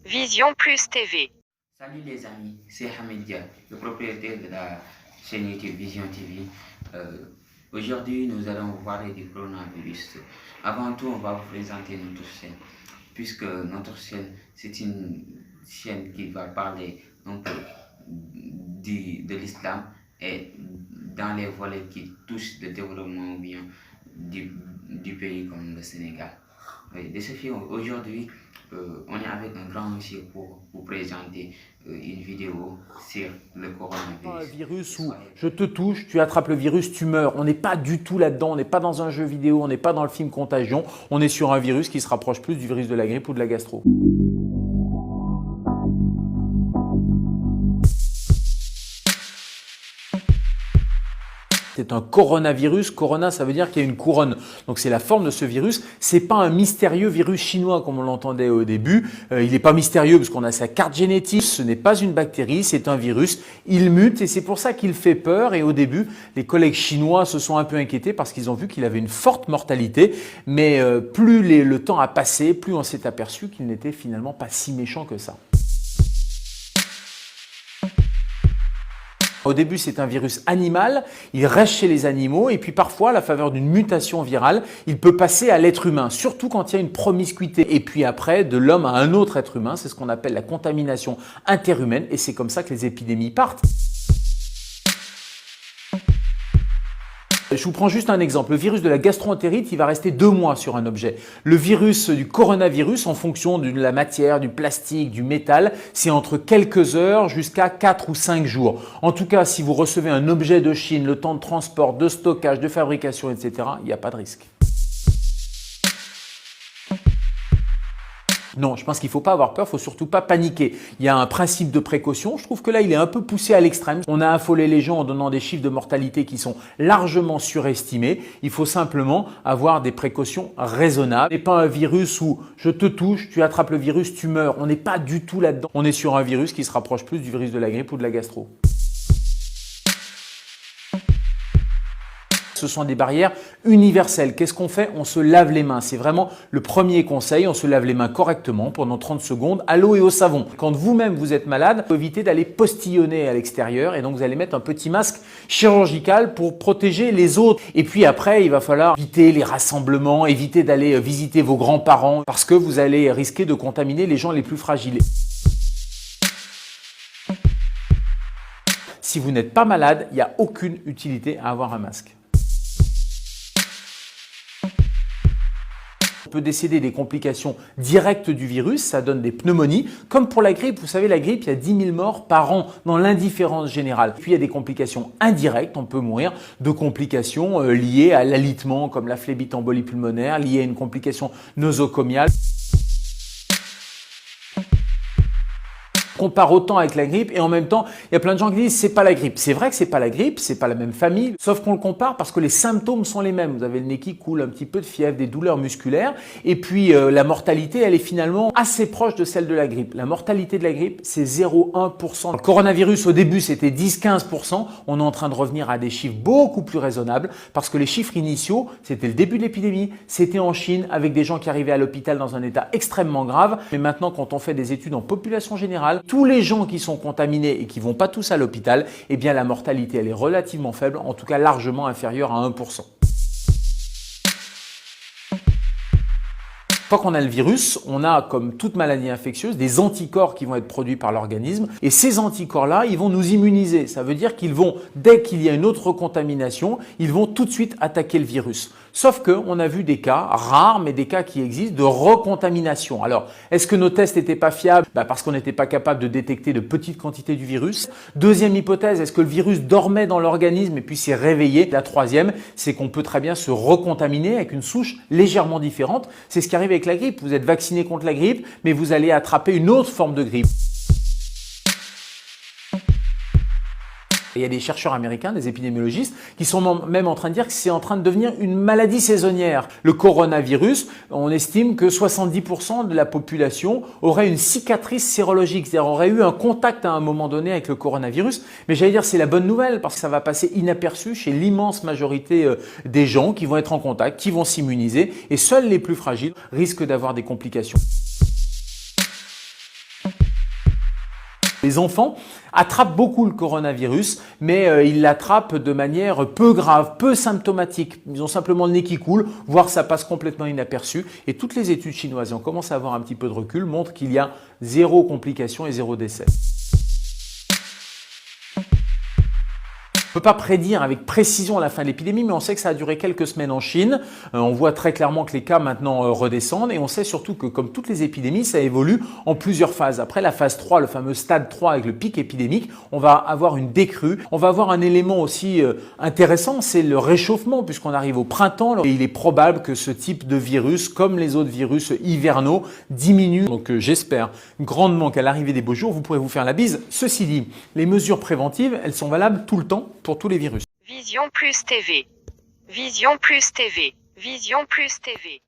Vision Plus TV. Salut les amis, c'est Hamid Dia, le propriétaire de la chaîne YouTube Vision TV. Aujourd'hui, nous allons vous parler du coronavirus. Avant tout, on va vous présenter notre chaîne, puisque notre chaîne, c'est une chaîne qui va parler un peu de l'islam et dans les volets qui touchent le développement bien du pays comme le Sénégal. Oui, de ce fait, aujourd'hui, on est avec un grand monsieur pour vous présenter une vidéo sur le coronavirus. Un virus où je te touche, tu attrapes le virus, tu meurs. On n'est pas du tout là-dedans, on n'est pas dans un jeu vidéo, on n'est pas dans le film Contagion. On est sur un virus qui se rapproche plus du virus de la grippe ou de la gastro. C'est un coronavirus. Corona, ça veut dire qu'il y a une couronne. Donc c'est la forme de ce virus. C'est pas un mystérieux virus chinois comme on l'entendait au début. Il n'est pas mystérieux parce qu'on a sa carte génétique. Ce n'est pas une bactérie, c'est un virus. Il mute et c'est pour ça qu'il fait peur. Et au début, les collègues chinois se sont un peu inquiétés parce qu'ils ont vu qu'il avait une forte mortalité. Mais plus le temps a passé, plus on s'est aperçu qu'il n'était finalement pas si méchant que ça. Au début, c'est un virus animal, il reste chez les animaux et puis parfois, à la faveur d'une mutation virale, il peut passer à l'être humain, surtout quand il y a une promiscuité. Et puis après, de l'homme à un autre être humain, c'est ce qu'on appelle la contamination interhumaine et c'est comme ça que les épidémies partent. Je vous prends juste un exemple. Le virus de la gastroentérite, il va rester 2 mois sur un objet. Le virus du coronavirus, en fonction de la matière, du plastique, du métal, c'est entre quelques heures jusqu'à 4 ou 5 jours. En tout cas, si vous recevez un objet de Chine, le temps de transport, de stockage, de fabrication, etc., il n'y a pas de risque. Non, je pense qu'il ne faut pas avoir peur, il ne faut surtout pas paniquer. Il y a un principe de précaution. Je trouve que là, il est un peu poussé à l'extrême. On a affolé les gens en donnant des chiffres de mortalité qui sont largement surestimés. Il faut simplement avoir des précautions raisonnables. Ce n'est pas un virus où je te touche, tu attrapes le virus, tu meurs. On n'est pas du tout là-dedans. On est sur un virus qui se rapproche plus du virus de la grippe ou de la gastro. Ce sont des barrières universelles. Qu'est-ce qu'on fait? On se lave les mains. C'est vraiment le premier conseil. On se lave les mains correctement pendant 30 secondes à l'eau et au savon. Quand vous-même vous êtes malade, évitez d'aller postillonner à l'extérieur et donc vous allez mettre un petit masque chirurgical pour protéger les autres. Et puis après, il va falloir éviter les rassemblements, éviter d'aller visiter vos grands-parents parce que vous allez risquer de contaminer les gens les plus fragiles. Si vous n'êtes pas malade, il n'y a aucune utilité à avoir un masque. On peut décéder des complications directes du virus, ça donne des pneumonies. Comme pour la grippe, vous savez, la grippe, il y a 10 000 morts par an dans l'indifférence générale. Puis il y a des complications indirectes, on peut mourir de complications liées à l'alitement comme la phlébite embolie pulmonaire, liées à une complication nosocomiale. Compare autant avec la grippe et en même temps, il y a plein de gens qui disent c'est pas la grippe. C'est vrai que c'est pas la grippe, c'est pas la même famille, sauf qu'on le compare parce que les symptômes sont les mêmes. Vous avez le nez qui coule, un petit peu de fièvre, des douleurs musculaires et puis la mortalité, elle est finalement assez proche de celle de la grippe. La mortalité de la grippe, c'est 0,1%. Le coronavirus au début, c'était 10-15%. On est en train de revenir à des chiffres beaucoup plus raisonnables parce que les chiffres initiaux, c'était le début de l'épidémie, c'était en Chine avec des gens qui arrivaient à l'hôpital dans un état extrêmement grave. Mais maintenant, quand on fait des études en population générale, tous les gens qui sont contaminés et qui vont pas tous à l'hôpital, eh bien la mortalité elle est relativement faible, en tout cas largement inférieure à 1%. Une fois qu'on a le virus, on a, comme toute maladie infectieuse, des anticorps qui vont être produits par l'organisme et ces anticorps-là, ils vont nous immuniser. Ça veut dire qu'ils vont, dès qu'il y a une autre contamination, ils vont tout de suite attaquer le virus. Sauf qu'on a vu des cas rares, mais des cas qui existent, de recontamination. Alors, est-ce que nos tests n'étaient pas fiables? Parce qu'on n'était pas capable de détecter de petites quantités du virus. Deuxième hypothèse, est-ce que le virus dormait dans l'organisme et puis s'est réveillé? La troisième, c'est qu'on peut très bien se recontaminer avec une souche légèrement différente. C'est ce qui arrive avec la grippe. Vous êtes vacciné contre la grippe, mais vous allez attraper une autre forme de grippe. Il y a des chercheurs américains, des épidémiologistes, qui sont même en train de dire que c'est en train de devenir une maladie saisonnière. Le coronavirus, on estime que 70% de la population aurait une cicatrice sérologique, c'est-à-dire aurait eu un contact à un moment donné avec le coronavirus. Mais j'allais dire c'est la bonne nouvelle parce que ça va passer inaperçu chez l'immense majorité des gens qui vont être en contact, qui vont s'immuniser et seuls les plus fragiles risquent d'avoir des complications. Les enfants attrapent beaucoup le coronavirus, mais ils l'attrapent de manière peu grave, peu symptomatique. Ils ont simplement le nez qui coule, voire ça passe complètement inaperçu. Et toutes les études chinoises, et on commence à avoir un petit peu de recul, montrent qu'il y a 0 complications et 0 décès. On ne peut pas prédire avec précision la fin de l'épidémie, mais on sait que ça a duré quelques semaines en Chine. On voit très clairement que les cas maintenant redescendent et on sait surtout que comme toutes les épidémies, ça évolue en plusieurs phases. Après la phase 3, le fameux stade 3 avec le pic épidémique, on va avoir une décrue. On va avoir un élément aussi intéressant, c'est le réchauffement puisqu'on arrive au printemps et il est probable que ce type de virus, comme les autres virus hivernaux, diminue. Donc j'espère grandement qu'à l'arrivée des beaux jours, vous pourrez vous faire la bise. Ceci dit, les mesures préventives, elles sont valables tout le temps pour tous les virus. Vision Plus TV. Vision Plus TV. Vision Plus TV.